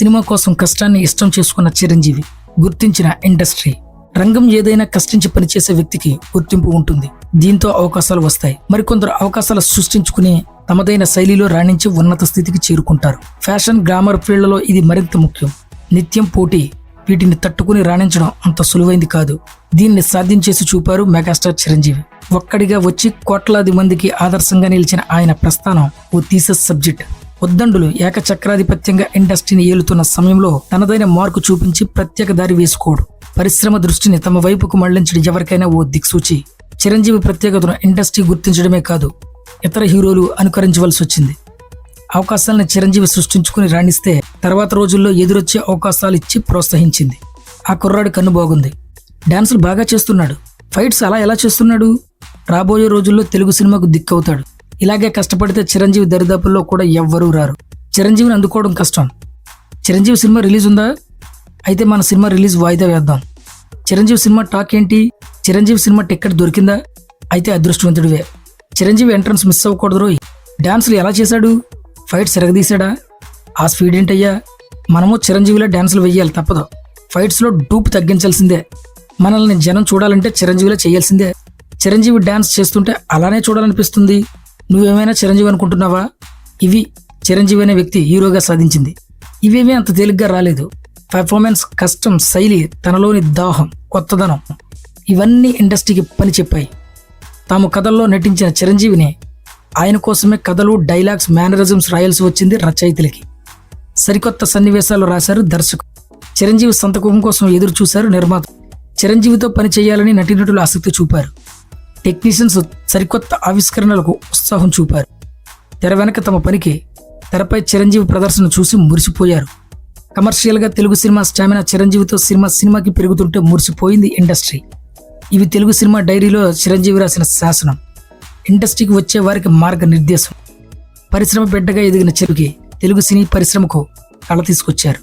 Cinema కోసం కష్టాన్ని ఇష్టం చేసుకున్న చిరంజీవి, గుర్తించిన ఇండస్ట్రీ. రంగం ఏదైనా కష్టించి పనిచేసే వ్యక్తికి గుర్తింపు ఉంటుంది. దీంతో అవకాశాలు వస్తాయి. మరికొందరు అవకాశాలు సృష్టించుకుని తమదైన శైలిలో రాణించి ఉన్నత స్థితికి చేరుకుంటారు. ఫ్యాషన్, గ్లామర్ ఫీల్డ్లో ఇది మరింత ముఖ్యం. నిత్యం పోటీ. వీటిని తట్టుకుని రాణించడం అంత సులువైంది కాదు. దీన్ని సాధించేసి చూపారు మెగాస్టార్ చిరంజీవి. ఒక్కడిగా వచ్చి కోట్లాది మందికి ఆదర్శంగా నిలిచిన ఆయన ప్రస్థానం ఓ థీసిస్ సబ్జెక్ట్. ఉద్దండులు ఏకచక్రాధిపత్యంగా ఇండస్ట్రీని ఏలుతున్న సమయంలో తనదైన మార్కు చూపించి ప్రత్యేక దారి వేసుకోడు. పరిశ్రమ దృష్టిని తమ వైపుకు మళ్లించడం ఎవరికైనా ఓ దిక్సూచి. చిరంజీవి ప్రత్యేకతను ఇండస్ట్రీ గుర్తించడమే కాదు, ఇతర హీరోలు అనుకరించవలసి వచ్చింది. అవకాశాలను చిరంజీవి సృష్టించుకుని రాణిస్తే తర్వాత రోజుల్లో ఎదురొచ్చే అవకాశాలు ఇచ్చి ప్రోత్సహించింది. ఆ కుర్రాడు కన్ను బాగుంది. డాన్సులు బాగా చేస్తున్నాడు. ఫైట్స్ అలా ఎలా చేస్తున్నాడు? రాబోయే రోజుల్లో తెలుగు సినిమాకు దిక్కవుతాడు. ఇలాగే కష్టపడితే చిరంజీవి దరిదాపుల్లో కూడా ఎవ్వరూ రారు. చిరంజీవిని అందుకోవడం కష్టం. చిరంజీవి సినిమా రిలీజ్ ఉందా? అయితే మన సినిమా రిలీజ్ వాయిదా వేద్దాం. చిరంజీవి సినిమా టాక్ ఏంటి? చిరంజీవి సినిమా టికెట్ దొరికిందా? అయితే అదృష్టవంతుడివే. చిరంజీవి ఎంట్రన్స్ మిస్ అవ్వకూడదు రోయ్. డాన్సులు ఎలా చేశాడు? ఫైట్స్ ఎరగదీశాడా? ఆ స్పీడ్ ఏంటయ్యా? మనము చిరంజీవిలో డాన్సులు వెయ్యాలి, తప్పదు. ఫైట్స్లో డూపు తగ్గించాల్సిందే. మనల్ని జనం చూడాలంటే చిరంజీవిలో చేయాల్సిందే. చిరంజీవి డాన్స్ చేస్తుంటే అలానే చూడాలనిపిస్తుంది. నువ్వేమైనా చిరంజీవి అనుకుంటున్నావా? ఇవి చిరంజీవి అనే వ్యక్తి హీరోగా సాధించింది. ఇవేమీ అంత తేలిగ్గా రాలేదు. పెర్ఫార్మెన్స్, కష్టం, శైలి, తనలోని దాహం, కొత్తదనం, ఇవన్నీ ఇండస్ట్రీకి పని చెప్పాయి. తాము కథల్లో నటించిన చిరంజీవిని ఆయన కోసమే కథలు, డైలాగ్స్, మేనరిజమ్స్ రాయాల్సి వచ్చింది రచయితలకి. సరికొత్త సన్నివేశాలు రాశారు దర్శకులు. చిరంజీవి సంతకం కోసం ఎదురు చూశారు నిర్మాత. చిరంజీవితో పని చేయాలని నటీనటులు ఆసక్తి చూపారు. టెక్నీషియన్స్ సరికొత్త ఆవిష్కరణలకు ఉత్సాహం చూపారు. తెర వెనక తమ పనికి, తెరపై చిరంజీవి ప్రదర్శన చూసి మురిసిపోయారు. కమర్షియల్గా తెలుగు సినిమా స్టామినా చిరంజీవితో సినిమాకి పెరుగుతుంటే మురిసిపోయింది ఇండస్ట్రీ. ఇవి తెలుగు సినిమా డైరీలో చిరంజీవి రాసిన శాసనం. ఇండస్ట్రీకి వచ్చే వారికి మార్గనిర్దేశం. పరిశ్రమ బిడ్డగా ఎదిగిన చిరుకి తెలుగు సినీ పరిశ్రమకు కళ తీసుకొచ్చారు.